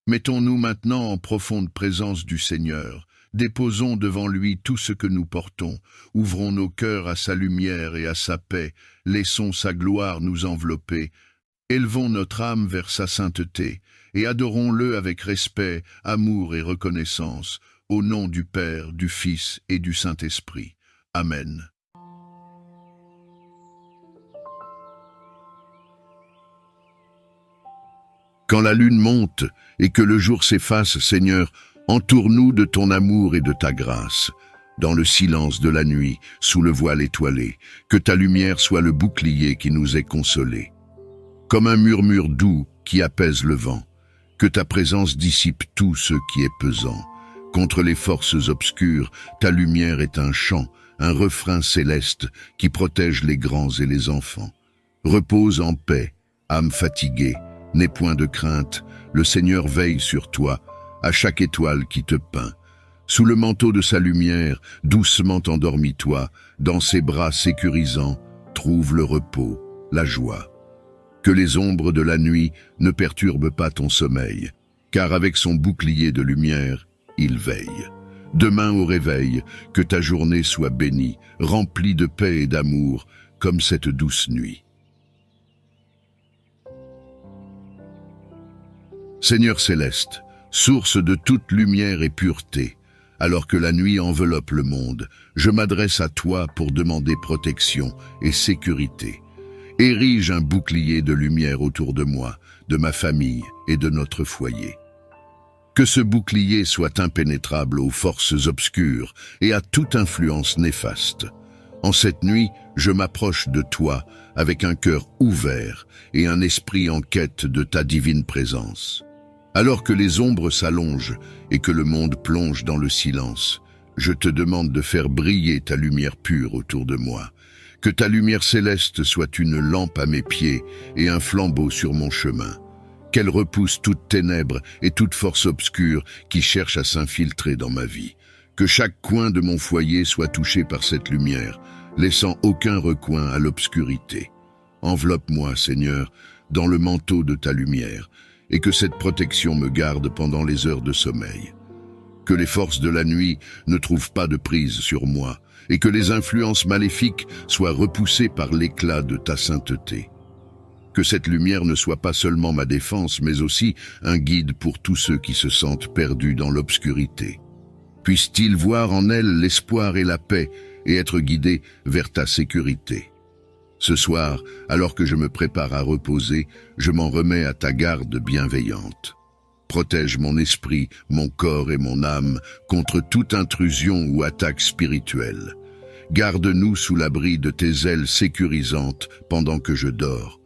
Mettons-nous maintenant en profonde présence du Seigneur. Déposons devant lui tout ce que nous portons. Ouvrons nos cœurs à sa lumière et à sa paix. Laissons sa gloire nous envelopper. Élevons notre âme vers sa sainteté et adorons-le avec respect, amour et reconnaissance, au nom du Père, du Fils et du Saint-Esprit. Amen. Quand la lune monte et que le jour s'efface, Seigneur, entoure-nous de ton amour et de ta grâce. Dans le silence de la nuit, sous le voile étoilé, que ta lumière soit le bouclier qui nous ait consolés. Comme un murmure doux qui apaise le vent, que ta présence dissipe tout ce qui est pesant. Contre les forces obscures, ta lumière est un chant, un refrain céleste qui protège les grands et les enfants. Repose en paix, âme fatiguée, n'aie point de crainte, le Seigneur veille sur toi, à chaque étoile qui te peint. Sous le manteau de sa lumière, doucement endormis-toi, dans ses bras sécurisants, trouve le repos, la joie. Que les ombres de la nuit ne perturbent pas ton sommeil, car avec son bouclier de lumière, il veille. Demain au réveil, que ta journée soit bénie, remplie de paix et d'amour, comme cette douce nuit. Seigneur céleste, source de toute lumière et pureté, alors que la nuit enveloppe le monde, je m'adresse à toi pour demander protection et sécurité. Érige un bouclier de lumière autour de moi, de ma famille et de notre foyer. Que ce bouclier soit impénétrable aux forces obscures et à toute influence néfaste. En cette nuit, je m'approche de toi avec un cœur ouvert et un esprit en quête de ta divine présence. Alors que les ombres s'allongent et que le monde plonge dans le silence, je te demande de faire briller ta lumière pure autour de moi. Que ta lumière céleste soit une lampe à mes pieds et un flambeau sur mon chemin. Qu'elle repousse toute ténèbre et toute force obscure qui cherche à s'infiltrer dans ma vie. Que chaque coin de mon foyer soit touché par cette lumière, laissant aucun recoin à l'obscurité. Enveloppe-moi, Seigneur, dans le manteau de ta lumière, et que cette protection me garde pendant les heures de sommeil. Que les forces de la nuit ne trouvent pas de prise sur moi, et que les influences maléfiques soient repoussées par l'éclat de ta sainteté. Que cette lumière ne soit pas seulement ma défense, mais aussi un guide pour tous ceux qui se sentent perdus dans l'obscurité. Puissent-ils voir en elle l'espoir et la paix, et être guidés vers ta sécurité. Ce soir, alors que je me prépare à reposer, je m'en remets à ta garde bienveillante. Protège mon esprit, mon corps et mon âme contre toute intrusion ou attaque spirituelle. Garde-nous sous l'abri de tes ailes sécurisantes pendant que je dors.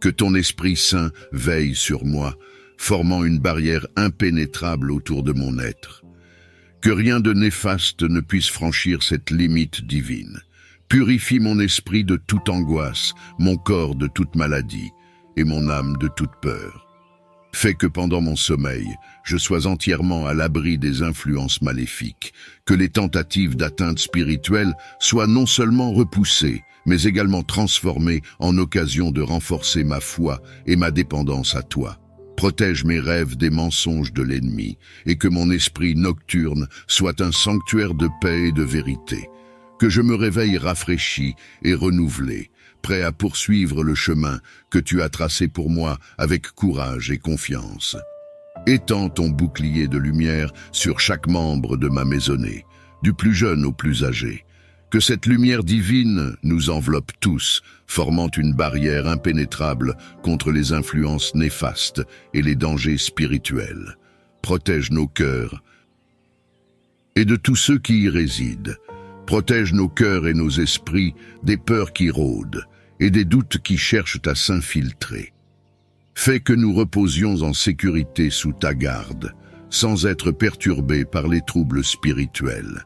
Que ton Esprit Saint veille sur moi, formant une barrière impénétrable autour de mon être. Que rien de néfaste ne puisse franchir cette limite divine. Purifie mon esprit de toute angoisse, mon corps de toute maladie et mon âme de toute peur. Fais que pendant mon sommeil, je sois entièrement à l'abri des influences maléfiques, que les tentatives d'atteinte spirituelle soient non seulement repoussées, mais également transformées en occasion de renforcer ma foi et ma dépendance à toi. Protège mes rêves des mensonges de l'ennemi, et que mon esprit nocturne soit un sanctuaire de paix et de vérité. Que je me réveille rafraîchi et renouvelé, prêt à poursuivre le chemin que tu as tracé pour moi avec courage et confiance. Étends ton bouclier de lumière sur chaque membre de ma maisonnée, du plus jeune au plus âgé. Que cette lumière divine nous enveloppe tous, formant une barrière impénétrable contre les influences néfastes et les dangers spirituels. Protège nos cœurs et de tous ceux qui y résident. Protège nos cœurs et nos esprits des peurs qui rôdent et des doutes qui cherchent à s'infiltrer. Fais que nous reposions en sécurité sous ta garde, sans être perturbés par les troubles spirituels.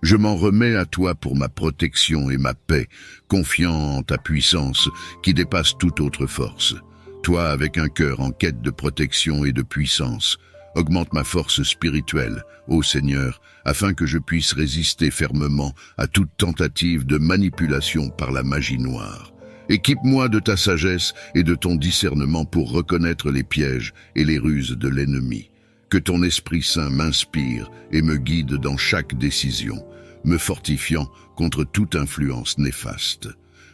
Je m'en remets à toi pour ma protection et ma paix, confiant en ta puissance qui dépasse toute autre force. Toi, avec un cœur en quête de protection et de puissance, augmente ma force spirituelle, ô Seigneur, afin que je puisse résister fermement à toute tentative de manipulation par la magie noire. Équipe-moi de ta sagesse et de ton discernement pour reconnaître les pièges et les ruses de l'ennemi. Que ton Esprit Saint m'inspire et me guide dans chaque décision, me fortifiant contre toute influence néfaste.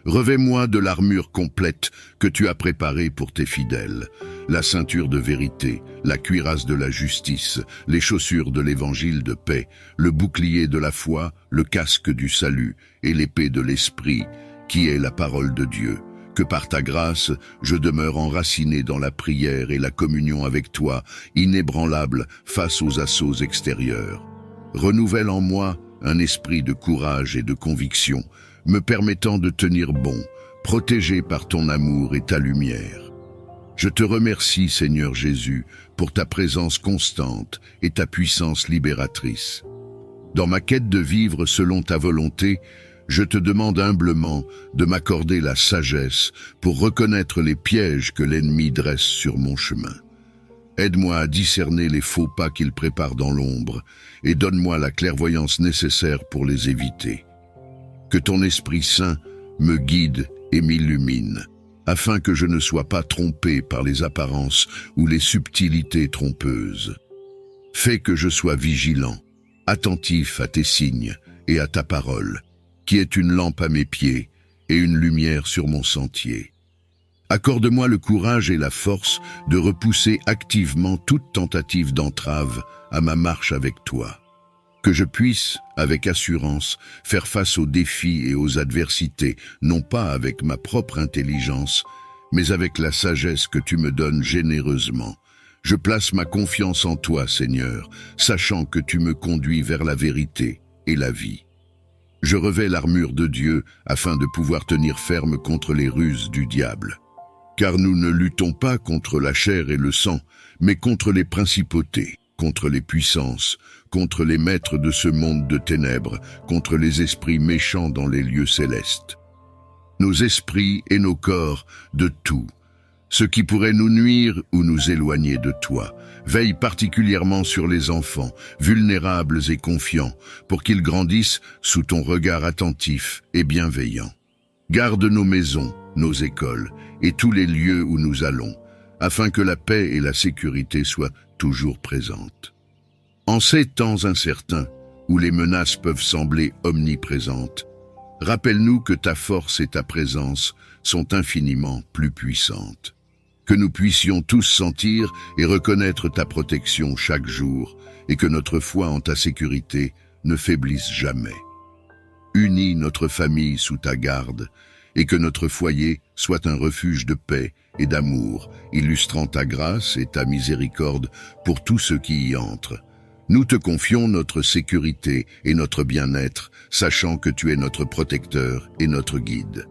Revêt-moi de l'armure complète que tu as préparée pour tes fidèles, la ceinture de vérité, la cuirasse de la justice, les chaussures de l'évangile de paix, le bouclier de la foi, le casque du salut et l'épée de l'esprit, qui est la parole de Dieu. Que par ta grâce, je demeure enraciné dans la prière et la communion avec toi, inébranlable face aux assauts extérieurs. Renouvelle en moi un esprit de courage et de conviction, me permettant de tenir bon, protégé par ton amour et ta lumière. Je te remercie, Seigneur Jésus, pour ta présence constante et ta puissance libératrice. Dans ma quête de vivre selon ta volonté, je te demande humblement de m'accorder la sagesse pour reconnaître les pièges que l'ennemi dresse sur mon chemin. Aide-moi à discerner les faux pas qu'il prépare dans l'ombre et donne-moi la clairvoyance nécessaire pour les éviter. Que ton Esprit Saint me guide et m'illumine, afin que je ne sois pas trompé par les apparences ou les subtilités trompeuses. Fais que je sois vigilant, attentif à tes signes et à ta parole, qui est une lampe à mes pieds et une lumière sur mon sentier. Accorde-moi le courage et la force de repousser activement toute tentative d'entrave à ma marche avec toi. Que je puisse, avec assurance, faire face aux défis et aux adversités, non pas avec ma propre intelligence, mais avec la sagesse que tu me donnes généreusement. Je place ma confiance en toi, Seigneur, sachant que tu me conduis vers la vérité et la vie. Je revêts l'armure de Dieu afin de pouvoir tenir ferme contre les ruses du diable. Car nous ne luttons pas contre la chair et le sang, mais contre les principautés, contre les puissances, contre les maîtres de ce monde de ténèbres, contre les esprits méchants dans les lieux célestes. Nos esprits et nos corps, de tout, ce qui pourrait nous nuire ou nous éloigner de toi. Veille particulièrement sur les enfants, vulnérables et confiants, pour qu'ils grandissent sous ton regard attentif et bienveillant. Garde nos maisons, nos écoles et tous les lieux où nous allons, afin que la paix et la sécurité soient toujours présentes. En ces temps incertains, où les menaces peuvent sembler omniprésentes, rappelle-nous que ta force et ta présence sont infiniment plus puissantes. Que nous puissions tous sentir et reconnaître ta protection chaque jour, et que notre foi en ta sécurité ne faiblisse jamais. Unis notre famille sous ta garde, et que notre foyer soit un refuge de paix et d'amour, illustrant ta grâce et ta miséricorde pour tous ceux qui y entrent. Nous te confions notre sécurité et notre bien-être, sachant que tu es notre protecteur et notre guide.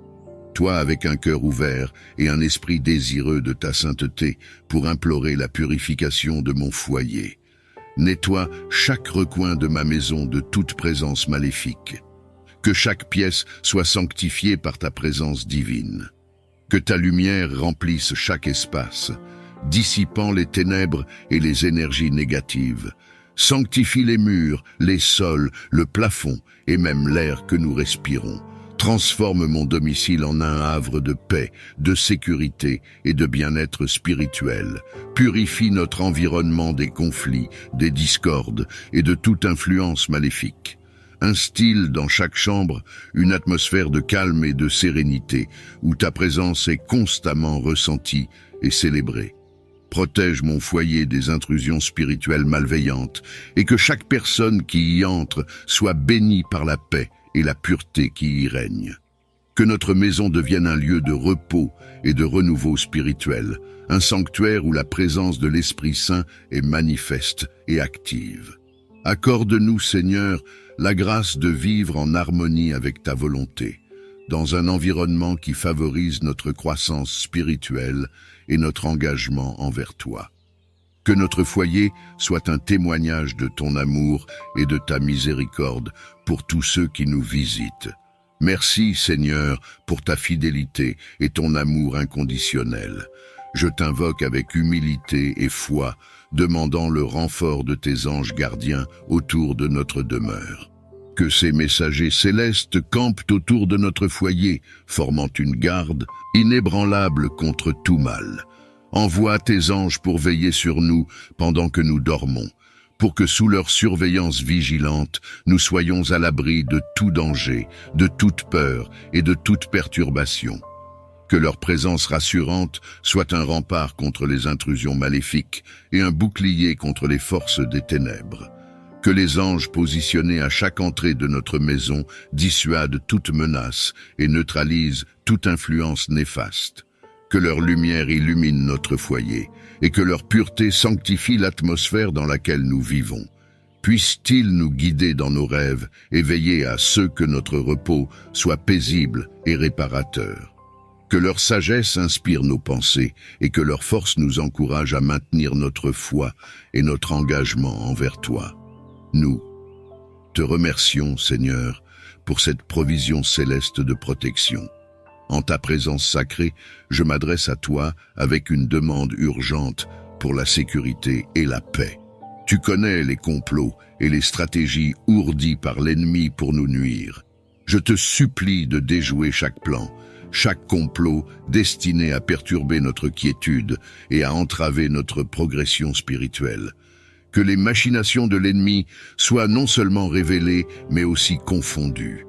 Toi avec un cœur ouvert et un esprit désireux de ta sainteté pour implorer la purification de mon foyer. Nettoie chaque recoin de ma maison de toute présence maléfique. Que chaque pièce soit sanctifiée par ta présence divine. Que ta lumière remplisse chaque espace, dissipant les ténèbres et les énergies négatives. Sanctifie les murs, les sols, le plafond et même l'air que nous respirons. Transforme mon domicile en un havre de paix, de sécurité et de bien-être spirituel. Purifie notre environnement des conflits, des discordes et de toute influence maléfique. Instille dans chaque chambre une atmosphère de calme et de sérénité, où ta présence est constamment ressentie et célébrée. Protège mon foyer des intrusions spirituelles malveillantes, et que chaque personne qui y entre soit bénie par la paix et la pureté qui y règne. Que notre maison devienne un lieu de repos et de renouveau spirituel, un sanctuaire où la présence de l'Esprit Saint est manifeste et active. Accorde-nous, Seigneur, la grâce de vivre en harmonie avec ta volonté, dans un environnement qui favorise notre croissance spirituelle et notre engagement envers toi. Que notre foyer soit un témoignage de ton amour et de ta miséricorde pour tous ceux qui nous visitent. Merci, Seigneur, pour ta fidélité et ton amour inconditionnel. Je t'invoque avec humilité et foi, demandant le renfort de tes anges gardiens autour de notre demeure. Que ces messagers célestes campent autour de notre foyer, formant une garde inébranlable contre tout mal. Envoie tes anges pour veiller sur nous pendant que nous dormons, pour que sous leur surveillance vigilante, nous soyons à l'abri de tout danger, de toute peur et de toute perturbation. Que leur présence rassurante soit un rempart contre les intrusions maléfiques et un bouclier contre les forces des ténèbres. Que les anges positionnés à chaque entrée de notre maison dissuadent toute menace et neutralisent toute influence néfaste. Que leur lumière illumine notre foyer et que leur pureté sanctifie l'atmosphère dans laquelle nous vivons. Puissent-ils nous guider dans nos rêves et veiller à ce que notre repos soit paisible et réparateur. Que leur sagesse inspire nos pensées et que leur force nous encourage à maintenir notre foi et notre engagement envers toi. Nous te remercions, Seigneur, pour cette provision céleste de protection. En ta présence sacrée, je m'adresse à toi avec une demande urgente pour la sécurité et la paix. Tu connais les complots et les stratégies ourdies par l'ennemi pour nous nuire. Je te supplie de déjouer chaque plan, chaque complot destiné à perturber notre quiétude et à entraver notre progression spirituelle. Que les machinations de l'ennemi soient non seulement révélées, mais aussi confondues.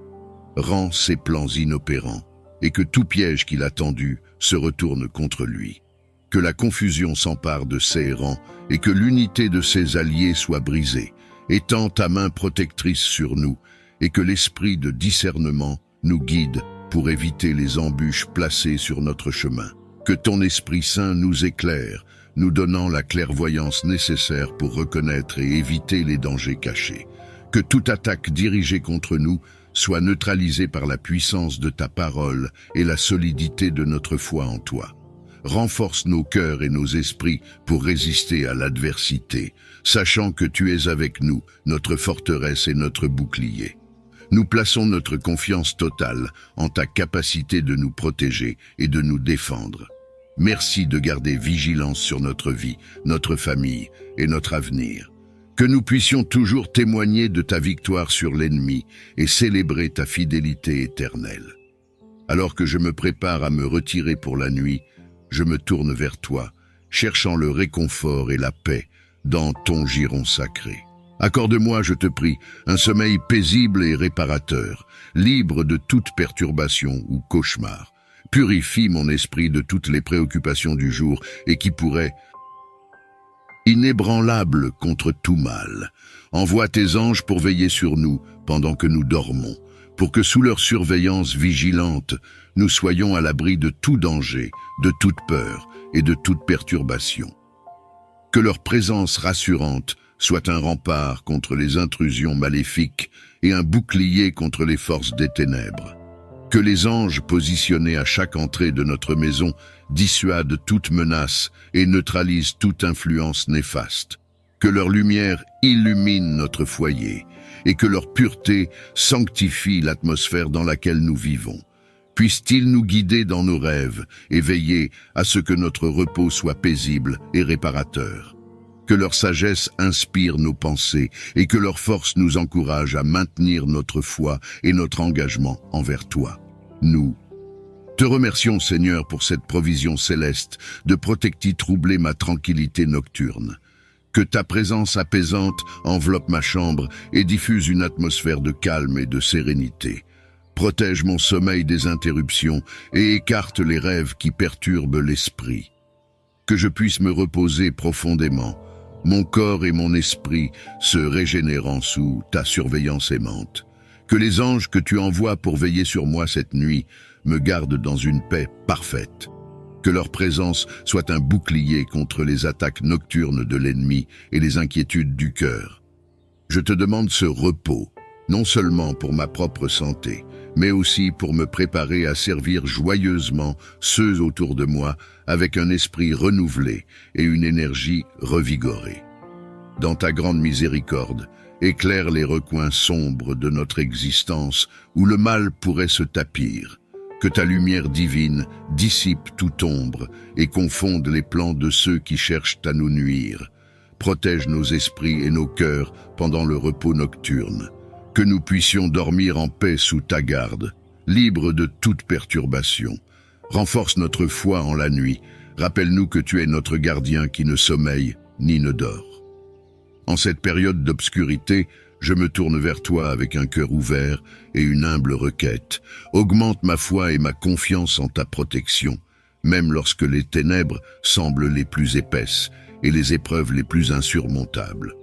Rends ses plans inopérants, et que tout piège qu'il a tendu se retourne contre lui. Que la confusion s'empare de ses rangs, et que l'unité de ses alliés soit brisée. Étends ta main protectrice sur nous, et que l'esprit de discernement nous guide pour éviter les embûches placées sur notre chemin. Que ton Esprit Saint nous éclaire, nous donnant la clairvoyance nécessaire pour reconnaître et éviter les dangers cachés. Que toute attaque dirigée contre nous soit neutralisée par la puissance de ta parole et la solidité de notre foi en toi. Renforce nos cœurs et nos esprits pour résister à l'adversité, sachant que tu es avec nous, notre forteresse et notre bouclier. Nous plaçons notre confiance totale en ta capacité de nous protéger et de nous défendre. Merci de garder vigilance sur notre vie, notre famille et notre avenir. Que nous puissions toujours témoigner de ta victoire sur l'ennemi et célébrer ta fidélité éternelle. Alors que je me prépare à me retirer pour la nuit, je me tourne vers toi, cherchant le réconfort et la paix dans ton giron sacré. Accorde-moi, je te prie, un sommeil paisible et réparateur, libre de toute perturbation ou cauchemar. Purifie mon esprit de toutes les préoccupations du jour et qui pourraient inébranlable contre tout mal. Envoie tes anges pour veiller sur nous pendant que nous dormons, pour que sous leur surveillance vigilante, nous soyons à l'abri de tout danger, de toute peur et de toute perturbation. Que leur présence rassurante soit un rempart contre les intrusions maléfiques et un bouclier contre les forces des ténèbres. Que les anges positionnés à chaque entrée de notre maison dissuadent toute menace et neutralisent toute influence néfaste. Que leur lumière illumine notre foyer et que leur pureté sanctifie l'atmosphère dans laquelle nous vivons. Puissent-ils nous guider dans nos rêves et veiller à ce que notre repos soit paisible et réparateur. Que leur sagesse inspire nos pensées et que leur force nous encourage à maintenir notre foi et notre engagement envers toi. Nous te remercions, Seigneur, pour cette provision céleste de protecti troubler ma tranquillité nocturne. Que ta présence apaisante enveloppe ma chambre et diffuse une atmosphère de calme et de sérénité. Protège mon sommeil des interruptions et écarte les rêves qui perturbent l'esprit. Que je puisse me reposer profondément, mon corps et mon esprit se régénérant sous ta surveillance aimante. Que les anges que tu envoies pour veiller sur moi cette nuit me gardent dans une paix parfaite. Que leur présence soit un bouclier contre les attaques nocturnes de l'ennemi et les inquiétudes du cœur. Je te demande ce repos, non seulement pour ma propre santé, mais aussi pour me préparer à servir joyeusement ceux autour de moi avec un esprit renouvelé et une énergie revigorée. Dans ta grande miséricorde, éclaire les recoins sombres de notre existence où le mal pourrait se tapir. Que ta lumière divine dissipe toute ombre et confonde les plans de ceux qui cherchent à nous nuire. Protège nos esprits et nos cœurs pendant le repos nocturne. que nous puissions dormir en paix sous ta garde, libres de toute perturbation. Renforce notre foi en la nuit, rappelle-nous que tu es notre gardien qui ne sommeille ni ne dort. En cette période d'obscurité, je me tourne vers toi avec un cœur ouvert et une humble requête. Augmente ma foi et ma confiance en ta protection, même lorsque les ténèbres semblent les plus épaisses et les épreuves les plus insurmontables.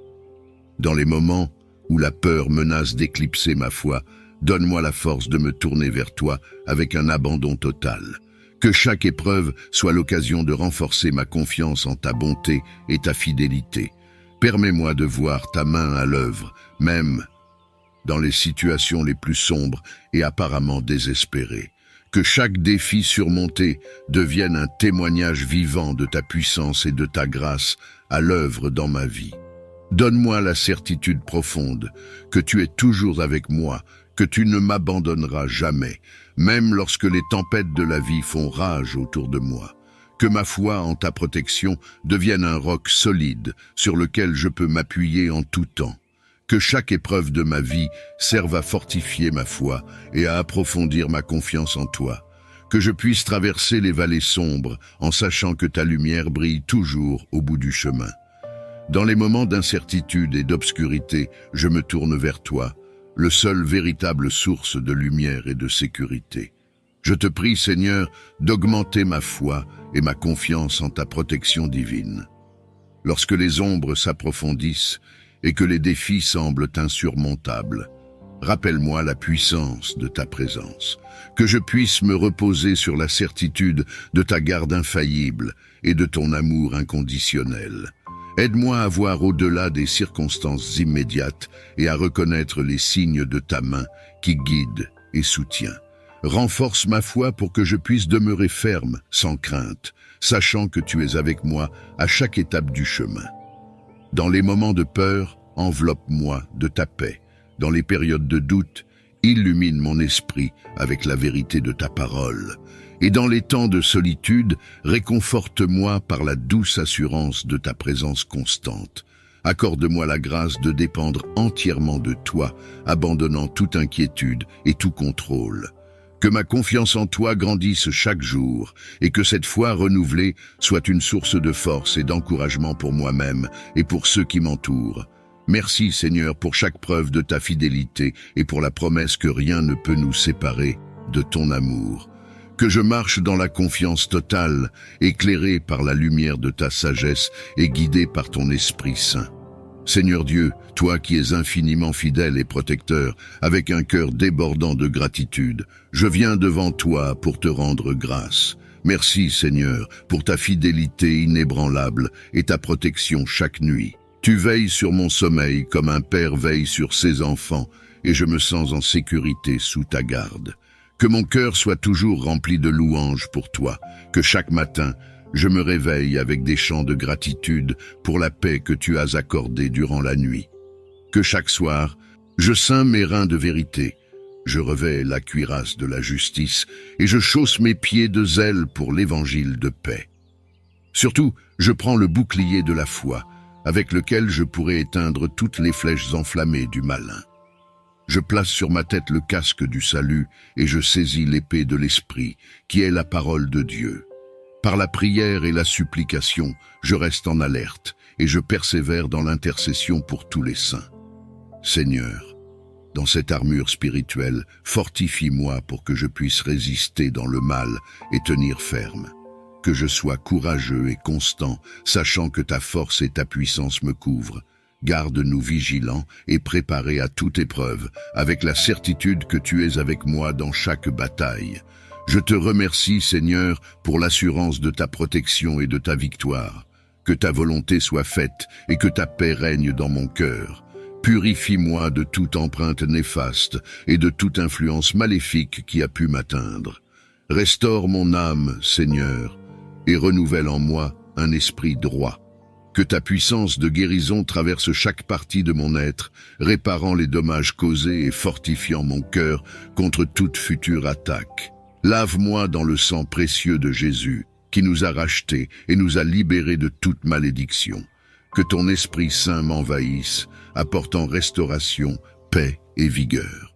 Dans les moments où la peur menace d'éclipser ma foi, donne-moi la force de me tourner vers toi avec un abandon total. Que chaque épreuve soit l'occasion de renforcer ma confiance en ta bonté et ta fidélité. Permets-moi de voir ta main à l'œuvre, même dans les situations les plus sombres et apparemment désespérées. Que chaque défi surmonté devienne un témoignage vivant de ta puissance et de ta grâce à l'œuvre dans ma vie. Donne-moi la certitude profonde que tu es toujours avec moi, que tu ne m'abandonneras jamais, même lorsque les tempêtes de la vie font rage autour de moi. Que ma foi en ta protection devienne un roc solide sur lequel je peux m'appuyer en tout temps. Que chaque épreuve de ma vie serve à fortifier ma foi et à approfondir ma confiance en toi. Que je puisse traverser les vallées sombres en sachant que ta lumière brille toujours au bout du chemin. Dans les moments d'incertitude et d'obscurité, je me tourne vers toi, le seul véritable source de lumière et de sécurité. Je te prie, Seigneur, d'augmenter ma foi et ma confiance en ta protection divine. Lorsque les ombres s'approfondissent et que les défis semblent insurmontables, rappelle-moi la puissance de ta présence, que je puisse me reposer sur la certitude de ta garde infaillible et de ton amour inconditionnel. Aide-moi à voir au-delà des circonstances immédiates et à reconnaître les signes de ta main qui guide et soutient. Renforce ma foi pour que je puisse demeurer ferme, sans crainte, sachant que tu es avec moi à chaque étape du chemin. Dans les moments de peur, enveloppe-moi de ta paix. Dans les périodes de doute, illumine mon esprit avec la vérité de ta parole. Et dans les temps de solitude, réconforte-moi par la douce assurance de ta présence constante. Accorde-moi la grâce de dépendre entièrement de toi, abandonnant toute inquiétude et tout contrôle. Que ma confiance en toi grandisse chaque jour et que cette foi renouvelée soit une source de force et d'encouragement pour moi-même et pour ceux qui m'entourent. Merci Seigneur pour chaque preuve de ta fidélité et pour la promesse que rien ne peut nous séparer de ton amour. Que je marche dans la confiance totale, éclairé par la lumière de ta sagesse et guidé par ton Esprit Saint. Seigneur Dieu, toi qui es infiniment fidèle et protecteur, avec un cœur débordant de gratitude, je viens devant toi pour te rendre grâce. Merci Seigneur pour ta fidélité inébranlable et ta protection chaque nuit. Tu veilles sur mon sommeil comme un père veille sur ses enfants et je me sens en sécurité sous ta garde. Que mon cœur soit toujours rempli de louanges pour toi, que chaque matin, je me réveille avec des chants de gratitude pour la paix que tu as accordée durant la nuit. Que chaque soir, je ceins mes reins de vérité, je revais la cuirasse de la justice et je chausse mes pieds de zèle pour l'évangile de paix. Surtout, je prends le bouclier de la foi, avec lequel je pourrai éteindre toutes les flèches enflammées du malin. Je place sur ma tête le casque du salut et je saisis l'épée de l'Esprit, qui est la parole de Dieu. Par la prière et la supplication, je reste en alerte et je persévère dans l'intercession pour tous les saints. Seigneur, dans cette armure spirituelle, fortifie-moi pour que je puisse résister dans le mal et tenir ferme. Que je sois courageux et constant, sachant que ta force et ta puissance me couvrent. Garde-nous vigilants et préparés à toute épreuve, avec la certitude que tu es avec moi dans chaque bataille. Je te remercie, Seigneur, pour l'assurance de ta protection et de ta victoire. Que ta volonté soit faite et que ta paix règne dans mon cœur. Purifie-moi de toute empreinte néfaste et de toute influence maléfique qui a pu m'atteindre. Restaure mon âme, Seigneur, et renouvelle en moi un esprit droit. Que ta puissance de guérison traverse chaque partie de mon être, réparant les dommages causés et fortifiant mon cœur contre toute future attaque. Lave-moi dans le sang précieux de Jésus, qui nous a rachetés et nous a libérés de toute malédiction. Que ton Esprit Saint m'envahisse, apportant restauration, paix et vigueur.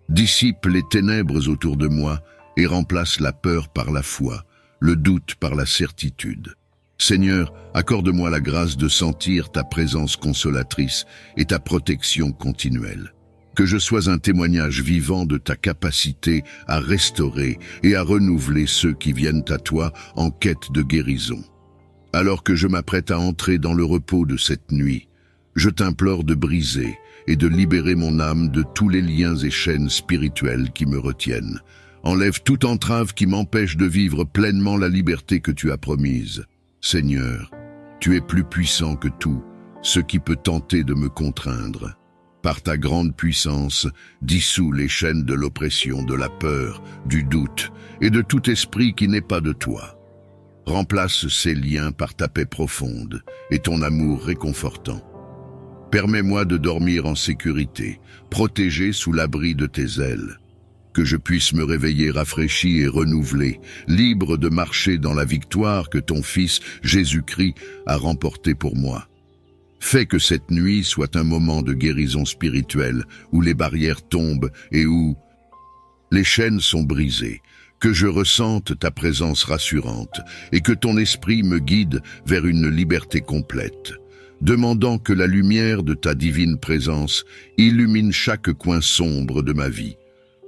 Dissipe les ténèbres autour de moi et remplace la peur par la foi, le doute par la certitude. Seigneur, accorde-moi la grâce de sentir ta présence consolatrice et ta protection continuelle. Que je sois un témoignage vivant de ta capacité à restaurer et à renouveler ceux qui viennent à toi en quête de guérison. Alors que je m'apprête à entrer dans le repos de cette nuit, je t'implore de briser et de libérer mon âme de tous les liens et chaînes spirituelles qui me retiennent. Enlève toute entrave qui m'empêche de vivre pleinement la liberté que tu as promise. Seigneur, tu es plus puissant que tout, ce qui peut tenter de me contraindre. Par ta grande puissance, dissous les chaînes de l'oppression, de la peur, du doute et de tout esprit qui n'est pas de toi. Remplace ces liens par ta paix profonde et ton amour réconfortant. Permets-moi de dormir en sécurité, protégé sous l'abri de tes ailes. Que je puisse me réveiller rafraîchi et renouvelé, libre de marcher dans la victoire que ton Fils, Jésus-Christ, a remportée pour moi. Fais que cette nuit soit un moment de guérison spirituelle, où les barrières tombent et où les chaînes sont brisées, que je ressente ta présence rassurante et que ton esprit me guide vers une liberté complète, demandant que la lumière de ta divine présence illumine chaque coin sombre de ma vie,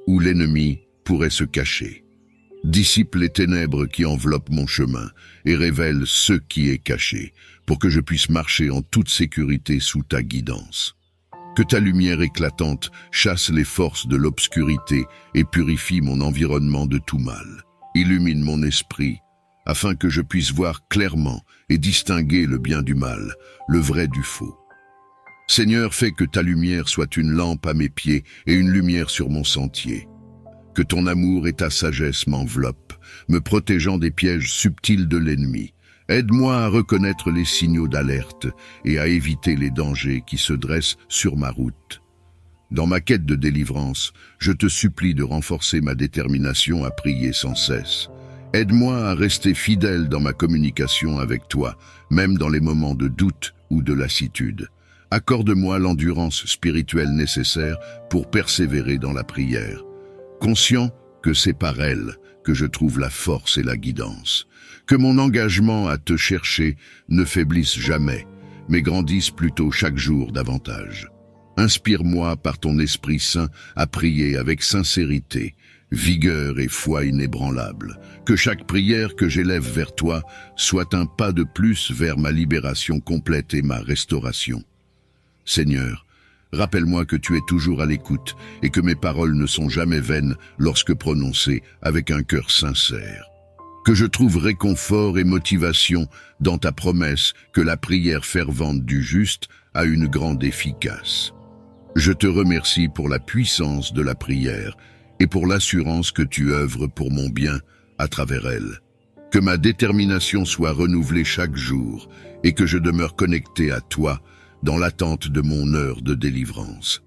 où l'ennemi pourrait se cacher. Dissipe les ténèbres qui enveloppent mon chemin et révèle ce qui est caché, pour que je puisse marcher en toute sécurité sous ta guidance. Que ta lumière éclatante chasse les forces de l'obscurité et purifie mon environnement de tout mal. Illumine mon esprit, afin que je puisse voir clairement et distinguer le bien du mal, le vrai du faux. Seigneur, fais que ta lumière soit une lampe à mes pieds et une lumière sur mon sentier. Que ton amour et ta sagesse m'enveloppent, me protégeant des pièges subtils de l'ennemi. Aide-moi à reconnaître les signaux d'alerte et à éviter les dangers qui se dressent sur ma route. Dans ma quête de délivrance, je te supplie de renforcer ma détermination à prier sans cesse. Aide-moi à rester fidèle dans ma communication avec toi, même dans les moments de doute ou de lassitude. Accorde-moi l'endurance spirituelle nécessaire pour persévérer dans la prière, conscient que c'est par elle que je trouve la force et la guidance. Que mon engagement à te chercher ne faiblisse jamais, mais grandisse plutôt chaque jour davantage. Inspire-moi par ton Esprit Saint à prier avec sincérité, vigueur et foi inébranlable. Que chaque prière que j'élève vers toi soit un pas de plus vers ma libération complète et ma restauration. Seigneur, rappelle-moi que tu es toujours à l'écoute et que mes paroles ne sont jamais vaines lorsque prononcées avec un cœur sincère. Que je trouve réconfort et motivation dans ta promesse que la prière fervente du juste a une grande efficace. Je te remercie pour la puissance de la prière et pour l'assurance que tu œuvres pour mon bien à travers elle. Que ma détermination soit renouvelée chaque jour et que je demeure connecté à toi dans l'attente de mon heure de délivrance.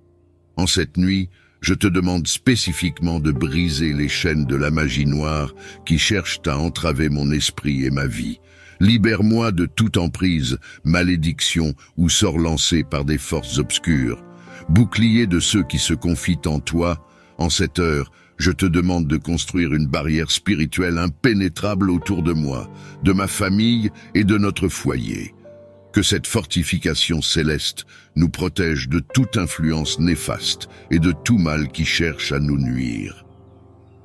En cette nuit, je te demande spécifiquement de briser les chaînes de la magie noire qui cherchent à entraver mon esprit et ma vie. Libère-moi de toute emprise, malédiction ou sort lancé par des forces obscures. Bouclier de ceux qui se confient en toi, en cette heure, je te demande de construire une barrière spirituelle impénétrable autour de moi, de ma famille et de notre foyer. Que cette fortification céleste nous protège de toute influence néfaste et de tout mal qui cherche à nous nuire.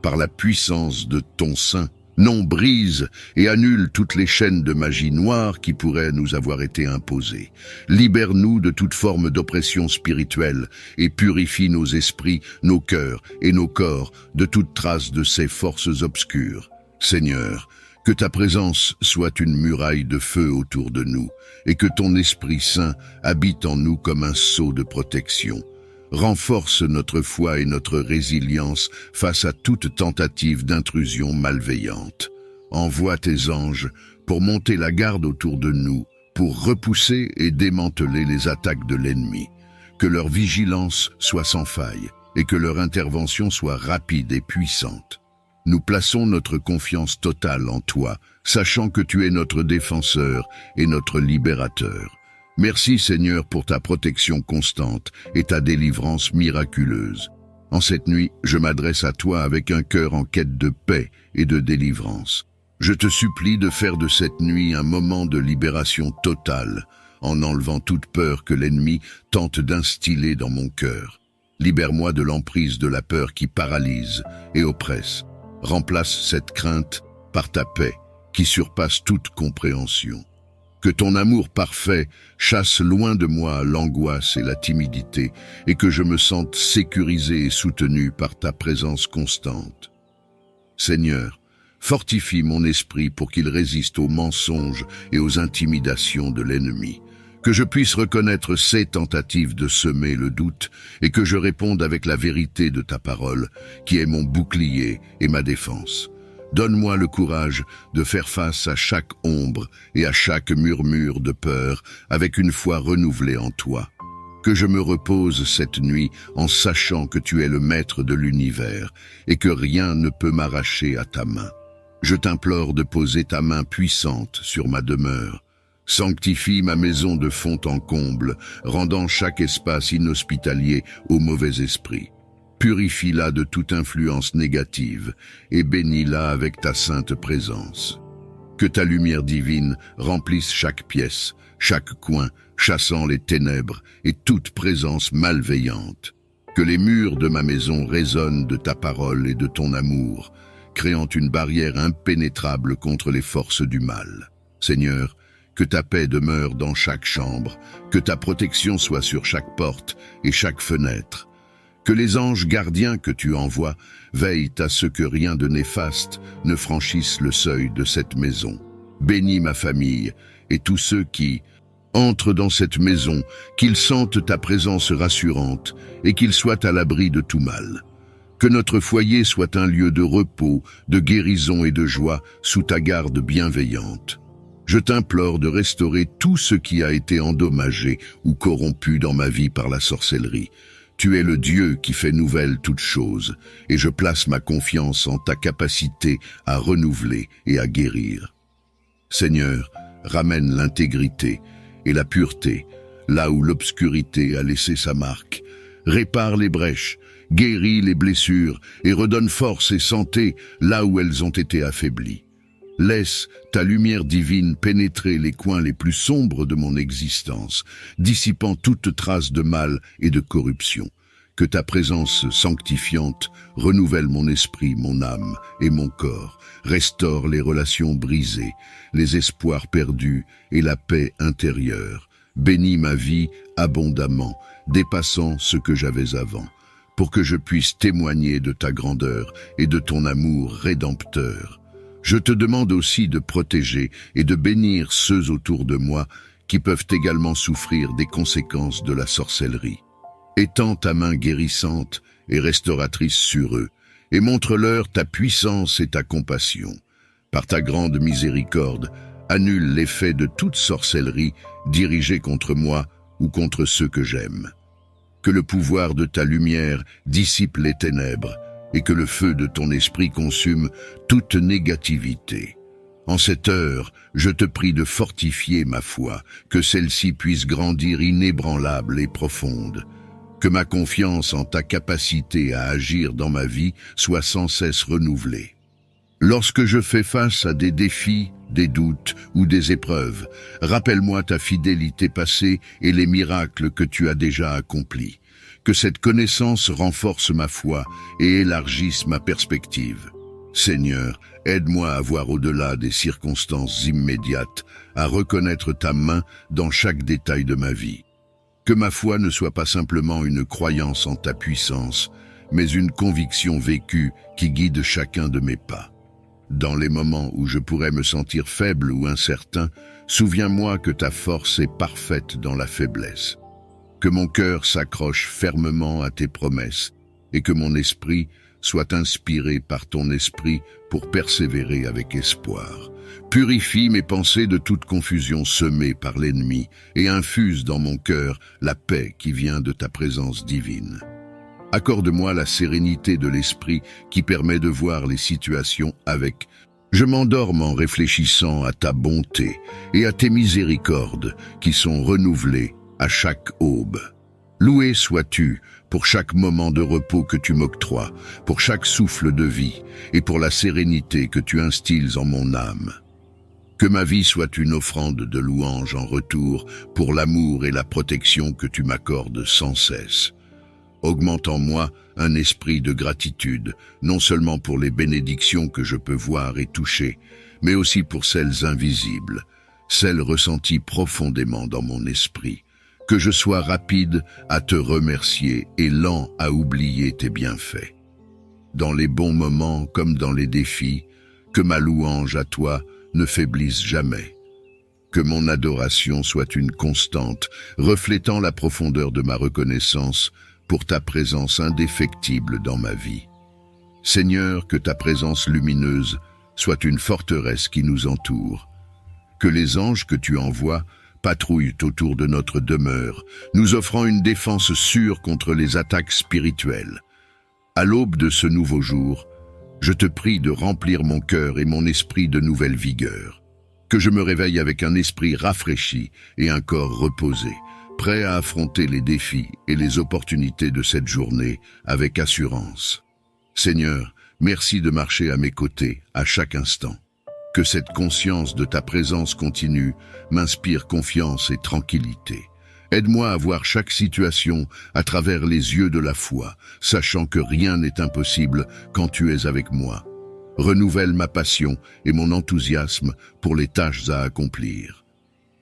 Par la puissance de ton sein, non, brise et annule toutes les chaînes de magie noire qui pourraient nous avoir été imposées. Libère-nous de toute forme d'oppression spirituelle et purifie nos esprits, nos cœurs et nos corps de toute trace de ces forces obscures. Seigneur, que ta présence soit une muraille de feu autour de nous et que ton Esprit Saint habite en nous comme un sceau de protection. Renforce notre foi et notre résilience face à toute tentative d'intrusion malveillante. Envoie tes anges pour monter la garde autour de nous, pour repousser et démanteler les attaques de l'ennemi. Que leur vigilance soit sans faille et que leur intervention soit rapide et puissante. Nous plaçons notre confiance totale en toi, sachant que tu es notre défenseur et notre libérateur. Merci Seigneur pour ta protection constante et ta délivrance miraculeuse. En cette nuit, je m'adresse à toi avec un cœur en quête de paix et de délivrance. Je te supplie de faire de cette nuit un moment de libération totale, en enlevant toute peur que l'ennemi tente d'instiller dans mon cœur. Libère-moi de l'emprise de la peur qui paralyse et oppresse. Remplace cette crainte par ta paix qui surpasse toute compréhension. Que ton amour parfait chasse loin de moi l'angoisse et la timidité et que je me sente sécurisé et soutenu par ta présence constante. Seigneur, fortifie mon esprit pour qu'il résiste aux mensonges et aux intimidations de l'ennemi. Que je puisse reconnaître ses tentatives de semer le doute et que je réponde avec la vérité de ta parole, qui est mon bouclier et ma défense. Donne-moi le courage de faire face à chaque ombre et à chaque murmure de peur avec une foi renouvelée en toi. Que je me repose cette nuit en sachant que tu es le maître de l'univers et que rien ne peut m'arracher à ta main. Je t'implore de poser ta main puissante sur ma demeure. Sanctifie ma maison de fond en comble, rendant chaque espace inhospitalier au mauvais esprit. Purifie-la de toute influence négative et bénis-la avec ta sainte présence. Que ta lumière divine remplisse chaque pièce, chaque coin, chassant les ténèbres et toute présence malveillante. Que les murs de ma maison résonnent de ta parole et de ton amour, créant une barrière impénétrable contre les forces du mal. Seigneur, que ta paix demeure dans chaque chambre, que ta protection soit sur chaque porte et chaque fenêtre. Que les anges gardiens que tu envoies veillent à ce que rien de néfaste ne franchisse le seuil de cette maison. Bénis ma famille et tous ceux qui entrent dans cette maison, qu'ils sentent ta présence rassurante et qu'ils soient à l'abri de tout mal. Que notre foyer soit un lieu de repos, de guérison et de joie sous ta garde bienveillante. Je t'implore de restaurer tout ce qui a été endommagé ou corrompu dans ma vie par la sorcellerie. Tu es le Dieu qui fait nouvelle toutes choses, et je place ma confiance en ta capacité à renouveler et à guérir. Seigneur, ramène l'intégrité et la pureté, là où l'obscurité a laissé sa marque. Répare les brèches, guéris les blessures et redonne force et santé là où elles ont été affaiblies. Laisse ta lumière divine pénétrer les coins les plus sombres de mon existence, dissipant toute trace de mal et de corruption. Que ta présence sanctifiante renouvelle mon esprit, mon âme et mon corps, restaure les relations brisées, les espoirs perdus et la paix intérieure. Bénis ma vie abondamment, dépassant ce que j'avais avant, pour que je puisse témoigner de ta grandeur et de ton amour rédempteur. Je te demande aussi de protéger et de bénir ceux autour de moi qui peuvent également souffrir des conséquences de la sorcellerie. Étends ta main guérissante et restauratrice sur eux, et montre-leur ta puissance et ta compassion. Par ta grande miséricorde, annule l'effet de toute sorcellerie dirigée contre moi ou contre ceux que j'aime. Que le pouvoir de ta lumière dissipe les ténèbres, et que le feu de ton esprit consume toute négativité. En cette heure, je te prie de fortifier ma foi, que celle-ci puisse grandir inébranlable et profonde. Que ma confiance en ta capacité à agir dans ma vie soit sans cesse renouvelée. Lorsque je fais face à des défis, des doutes ou des épreuves, rappelle-moi ta fidélité passée et les miracles que tu as déjà accomplis. Que cette connaissance renforce ma foi et élargisse ma perspective. Seigneur, aide-moi à voir au-delà des circonstances immédiates, à reconnaître ta main dans chaque détail de ma vie. Que ma foi ne soit pas simplement une croyance en ta puissance, mais une conviction vécue qui guide chacun de mes pas. Dans les moments où je pourrais me sentir faible ou incertain, souviens-moi que ta force est parfaite dans la faiblesse. Que mon cœur s'accroche fermement à tes promesses et que mon esprit soit inspiré par ton esprit pour persévérer avec espoir. Purifie mes pensées de toute confusion semée par l'ennemi et infuse dans mon cœur la paix qui vient de ta présence divine. Accorde-moi la sérénité de l'esprit qui permet de voir les situations avec Je m'endorme en réfléchissant à ta bonté et à tes miséricordes qui sont renouvelées à chaque aube. Loué sois-tu pour chaque moment de repos que tu m'octroies, pour chaque souffle de vie et pour la sérénité que tu instilles en mon âme. Que ma vie soit une offrande de louange en retour pour l'amour et la protection que tu m'accordes sans cesse. Augmente en moi un esprit de gratitude, non seulement pour les bénédictions que je peux voir et toucher, mais aussi pour celles invisibles, celles ressenties profondément dans mon esprit. Que je sois rapide à te remercier et lent à oublier tes bienfaits. Dans les bons moments comme dans les défis, que ma louange à toi ne faiblisse jamais. Que mon adoration soit une constante, reflétant la profondeur de ma reconnaissance pour ta présence indéfectible dans ma vie. Seigneur, que ta présence lumineuse soit une forteresse qui nous entoure. Que les anges que tu envoies patrouillent autour de notre demeure, nous offrant une défense sûre contre les attaques spirituelles. À l'aube de ce nouveau jour, je te prie de remplir mon cœur et mon esprit de nouvelle vigueur. Que je me réveille avec un esprit rafraîchi et un corps reposé, prêt à affronter les défis et les opportunités de cette journée avec assurance. Seigneur, merci de marcher à mes côtés à chaque instant. Que cette conscience de ta présence continue m'inspire confiance et tranquillité. Aide-moi à voir chaque situation à travers les yeux de la foi, sachant que rien n'est impossible quand tu es avec moi. Renouvelle ma passion et mon enthousiasme pour les tâches à accomplir.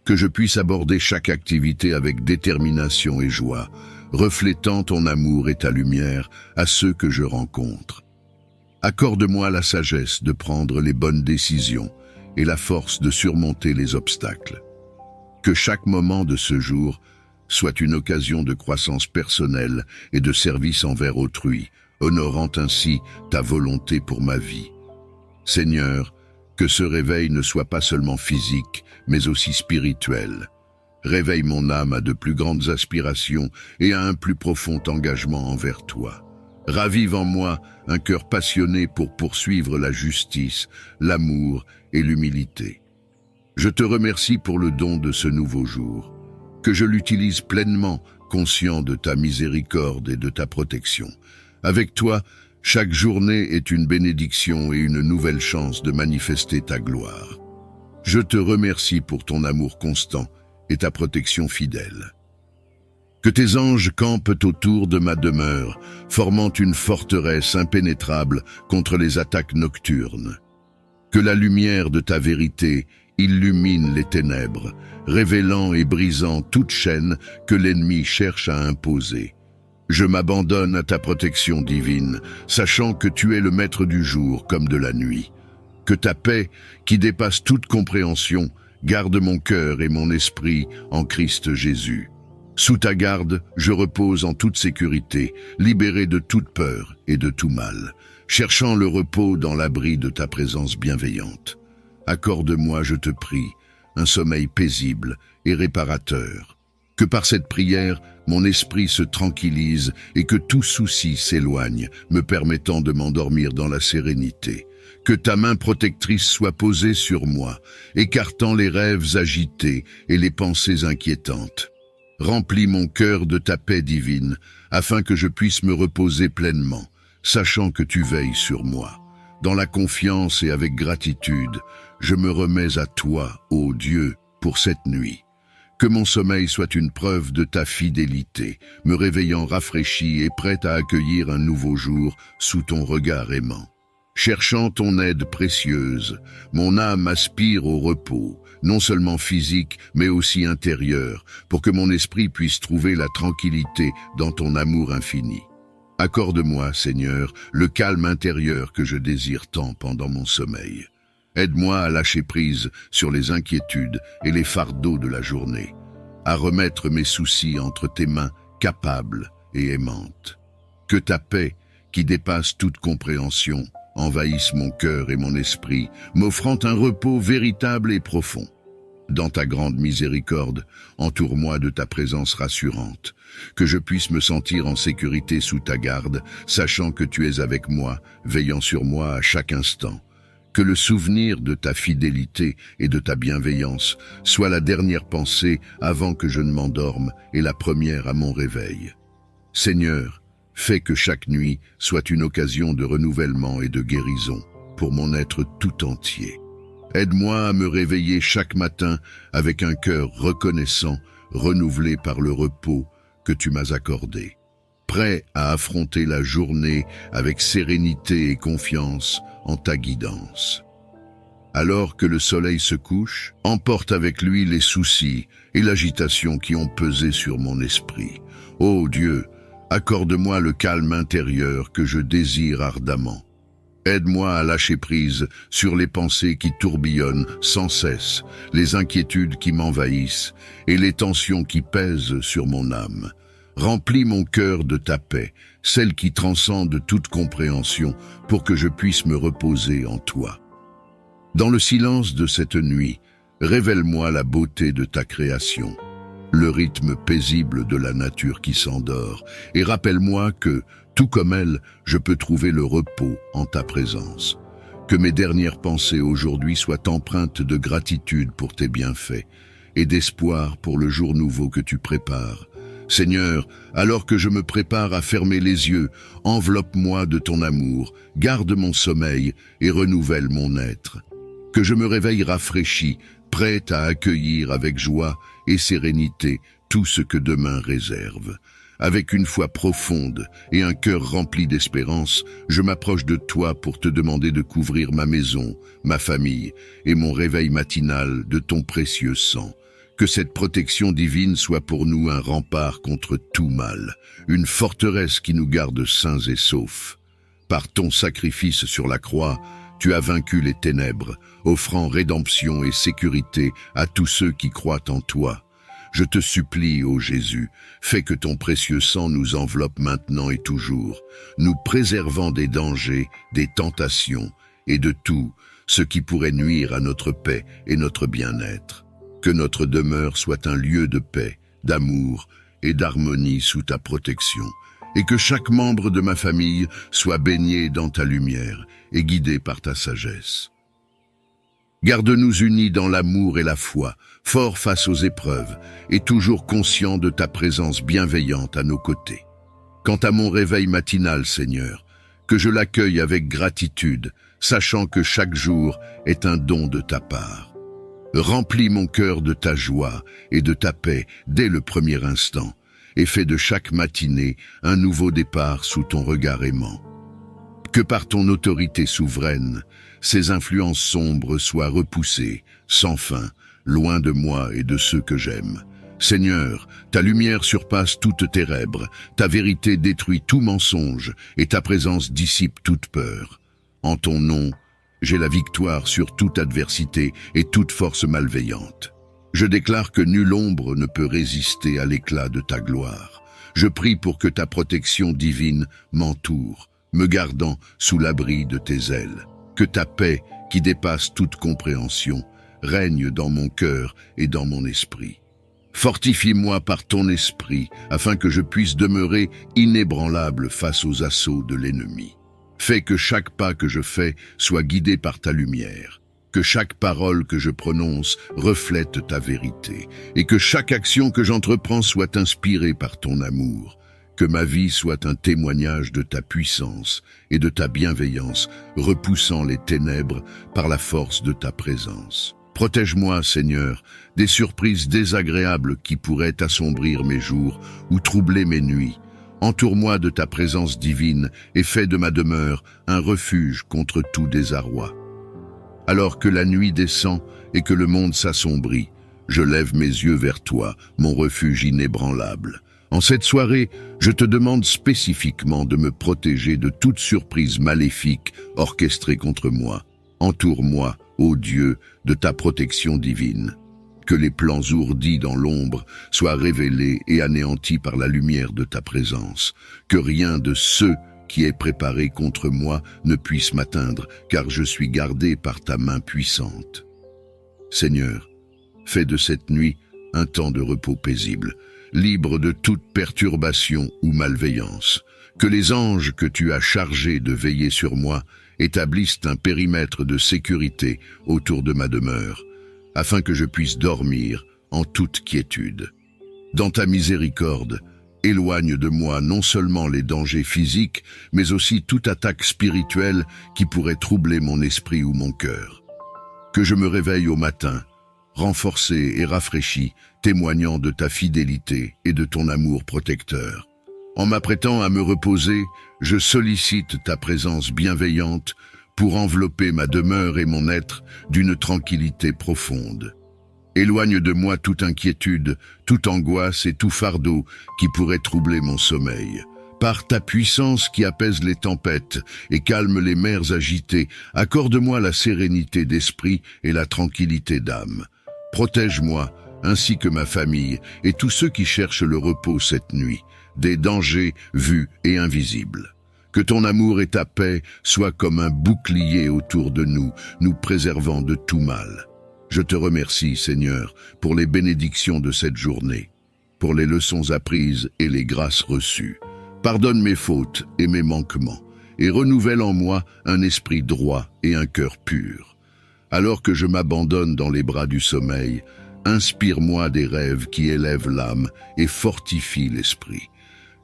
Que je puisse aborder chaque activité avec détermination et joie, reflétant ton amour et ta lumière à ceux que je rencontre. Accorde-moi la sagesse de prendre les bonnes décisions et la force de surmonter les obstacles. Que chaque moment de ce jour soit une occasion de croissance personnelle et de service envers autrui, honorant ainsi ta volonté pour ma vie. Seigneur, que ce réveil ne soit pas seulement physique, mais aussi spirituel. Réveille mon âme à de plus grandes aspirations et à un plus profond engagement envers toi. Ravive en moi un cœur passionné pour poursuivre la justice, l'amour et l'humilité. Je te remercie pour le don de ce nouveau jour, que je l'utilise pleinement, conscient de ta miséricorde et de ta protection. Avec toi, chaque journée est une bénédiction et une nouvelle chance de manifester ta gloire. Je te remercie pour ton amour constant et ta protection fidèle. Que tes anges campent autour de ma demeure, formant une forteresse impénétrable contre les attaques nocturnes. Que la lumière de ta vérité illumine les ténèbres, révélant et brisant toute chaîne que l'ennemi cherche à imposer. Je m'abandonne à ta protection divine, sachant que tu es le maître du jour comme de la nuit. Que ta paix, qui dépasse toute compréhension, garde mon cœur et mon esprit en Christ Jésus. Sous ta garde, je repose en toute sécurité, libéré de toute peur et de tout mal, cherchant le repos dans l'abri de ta présence bienveillante. Accorde-moi, je te prie, un sommeil paisible et réparateur. Que par cette prière, mon esprit se tranquillise et que tout souci s'éloigne, me permettant de m'endormir dans la sérénité. Que ta main protectrice soit posée sur moi, écartant les rêves agités et les pensées inquiétantes. Remplis mon cœur de ta paix divine, afin que je puisse me reposer pleinement, sachant que tu veilles sur moi. Dans la confiance et avec gratitude, je me remets à toi, ô Dieu, pour cette nuit. Que mon sommeil soit une preuve de ta fidélité, me réveillant rafraîchi et prêt à accueillir un nouveau jour sous ton regard aimant. Cherchant ton aide précieuse, mon âme aspire au repos, non seulement physique, mais aussi intérieur, pour que mon esprit puisse trouver la tranquillité dans ton amour infini. Accorde-moi, Seigneur, le calme intérieur que je désire tant pendant mon sommeil. Aide-moi à lâcher prise sur les inquiétudes et les fardeaux de la journée, à remettre mes soucis entre tes mains capables et aimantes. Que ta paix, qui dépasse toute compréhension, envahisse mon cœur et mon esprit, m'offrant un repos véritable et profond. Dans ta grande miséricorde, entoure-moi de ta présence rassurante, que je puisse me sentir en sécurité sous ta garde, sachant que tu es avec moi, veillant sur moi à chaque instant. Que le souvenir de ta fidélité et de ta bienveillance soit la dernière pensée avant que je ne m'endorme et la première à mon réveil. Seigneur, fais que chaque nuit soit une occasion de renouvellement et de guérison pour mon être tout entier. Aide-moi à me réveiller chaque matin avec un cœur reconnaissant, renouvelé par le repos que tu m'as accordé. Prêt à affronter la journée avec sérénité et confiance en ta guidance. Alors que le soleil se couche, emporte avec lui les soucis et l'agitation qui ont pesé sur mon esprit. Ô Dieu, accorde-moi le calme intérieur que je désire ardemment. Aide-moi à lâcher prise sur les pensées qui tourbillonnent sans cesse, les inquiétudes qui m'envahissent et les tensions qui pèsent sur mon âme. Remplis mon cœur de ta paix, celle qui transcende toute compréhension, pour que je puisse me reposer en toi. Dans le silence de cette nuit, révèle-moi la beauté de ta création, le rythme paisible de la nature qui s'endort, et rappelle-moi que, tout comme elle, je peux trouver le repos en ta présence. Que mes dernières pensées aujourd'hui soient empreintes de gratitude pour tes bienfaits et d'espoir pour le jour nouveau que tu prépares. Seigneur, alors que je me prépare à fermer les yeux, enveloppe-moi de ton amour, garde mon sommeil et renouvelle mon être. Que je me réveille rafraîchi, prêt à accueillir avec joie et sérénité tout ce que demain réserve. Avec une foi profonde et un cœur rempli d'espérance, je m'approche de toi pour te demander de couvrir ma maison, ma famille et mon réveil matinal de ton précieux sang. Que cette protection divine soit pour nous un rempart contre tout mal, une forteresse qui nous garde sains et saufs. Par ton sacrifice sur la croix, tu as vaincu les ténèbres, offrant rédemption et sécurité à tous ceux qui croient en toi. Je te supplie, ô Jésus, fais que ton précieux sang nous enveloppe maintenant et toujours, nous préservant des dangers, des tentations et de tout ce qui pourrait nuire à notre paix et notre bien-être. Que notre demeure soit un lieu de paix, d'amour et d'harmonie sous ta protection, et que chaque membre de ma famille soit baigné dans ta lumière et guidé par ta sagesse. Garde-nous unis dans l'amour et la foi, forts face aux épreuves, et toujours conscients de ta présence bienveillante à nos côtés. Quant à mon réveil matinal, Seigneur, que je l'accueille avec gratitude, sachant que chaque jour est un don de ta part. Remplis mon cœur de ta joie et de ta paix dès le premier instant, et fais de chaque matinée un nouveau départ sous ton regard aimant. Que par ton autorité souveraine, ces influences sombres soient repoussées, sans fin, loin de moi et de ceux que j'aime. Seigneur, ta lumière surpasse toutes ténèbres, ta vérité détruit tout mensonge, et ta présence dissipe toute peur. En ton nom, j'ai la victoire sur toute adversité et toute force malveillante. Je déclare que nulle ombre ne peut résister à l'éclat de ta gloire. Je prie pour que ta protection divine m'entoure, me gardant sous l'abri de tes ailes. Que ta paix, qui dépasse toute compréhension, règne dans mon cœur et dans mon esprit. Fortifie-moi par ton esprit, afin que je puisse demeurer inébranlable face aux assauts de l'ennemi. Fais que chaque pas que je fais soit guidé par ta lumière, que chaque parole que je prononce reflète ta vérité, et que chaque action que j'entreprends soit inspirée par ton amour. Que ma vie soit un témoignage de ta puissance et de ta bienveillance, repoussant les ténèbres par la force de ta présence. Protège-moi, Seigneur, des surprises désagréables qui pourraient assombrir mes jours ou troubler mes nuits. Entoure-moi de ta présence divine et fais de ma demeure un refuge contre tout désarroi. Alors que la nuit descend et que le monde s'assombrit, je lève mes yeux vers toi, mon refuge inébranlable. En cette soirée, je te demande spécifiquement de me protéger de toute surprise maléfique orchestrée contre moi. Entoure-moi, ô Dieu, de ta protection divine. Que les plans ourdis dans l'ombre soient révélés et anéantis par la lumière de ta présence. Que rien de ce qui est préparé contre moi ne puisse m'atteindre, car je suis gardé par ta main puissante. Seigneur, fais de cette nuit un temps de repos paisible, libre de toute perturbation ou malveillance. Que les anges que tu as chargés de veiller sur moi établissent un périmètre de sécurité autour de ma demeure, afin que je puisse dormir en toute quiétude. Dans ta miséricorde, éloigne de moi non seulement les dangers physiques, mais aussi toute attaque spirituelle qui pourrait troubler mon esprit ou mon cœur. Que je me réveille au matin, renforcé et rafraîchi, témoignant de ta fidélité et de ton amour protecteur. En m'apprêtant à me reposer, je sollicite ta présence bienveillante pour envelopper ma demeure et mon être d'une tranquillité profonde. Éloigne de moi toute inquiétude, toute angoisse et tout fardeau qui pourrait troubler mon sommeil. Par ta puissance qui apaise les tempêtes et calme les mers agitées, accorde-moi la sérénité d'esprit et la tranquillité d'âme. Protège-moi, ainsi que ma famille et tous ceux qui cherchent le repos cette nuit, des dangers vus et invisibles. Que ton amour et ta paix soient comme un bouclier autour de nous, nous préservant de tout mal. Je te remercie, Seigneur, pour les bénédictions de cette journée, pour les leçons apprises et les grâces reçues. Pardonne mes fautes et mes manquements, et renouvelle en moi un esprit droit et un cœur pur. Alors que je m'abandonne dans les bras du sommeil, inspire-moi des rêves qui élèvent l'âme et fortifient l'esprit.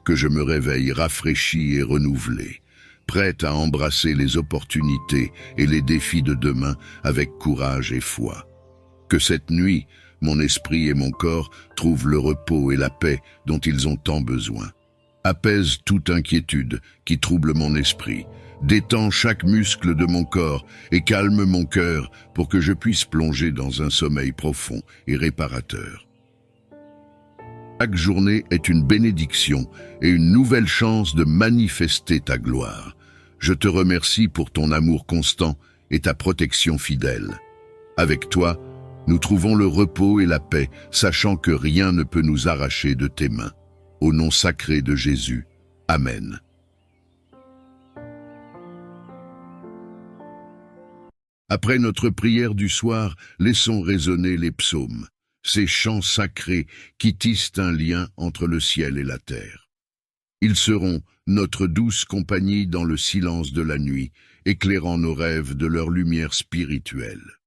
Que je me réveille rafraîchi et renouvelé, prête à embrasser les opportunités et les défis de demain avec courage et foi. Que cette nuit, mon esprit et mon corps trouvent le repos et la paix dont ils ont tant besoin. Apaise toute inquiétude qui trouble mon esprit, détends chaque muscle de mon corps et calme mon cœur pour que je puisse plonger dans un sommeil profond et réparateur. Chaque journée est une bénédiction et une nouvelle chance de manifester ta gloire. Je te remercie pour ton amour constant et ta protection fidèle. Avec toi, nous trouvons le repos et la paix, sachant que rien ne peut nous arracher de tes mains. Au nom sacré de Jésus. Amen. Après notre prière du soir, laissons résonner les psaumes, ces chants sacrés qui tissent un lien entre le ciel et la terre. Ils seront notre douce compagnie dans le silence de la nuit, éclairant nos rêves de leur lumière spirituelle.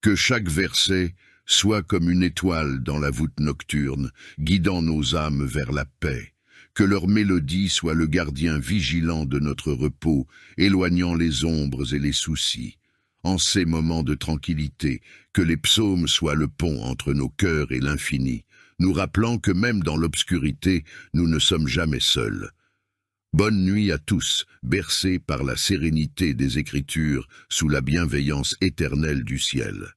Que chaque verset soit comme une étoile dans la voûte nocturne, guidant nos âmes vers la paix. Que leur mélodie soit le gardien vigilant de notre repos, éloignant les ombres et les soucis. En ces moments de tranquillité, que les psaumes soient le pont entre nos cœurs et l'infini, nous rappelant que même dans l'obscurité, nous ne sommes jamais seuls. Bonne nuit à tous, bercés par la sérénité des Écritures, sous la bienveillance éternelle du ciel.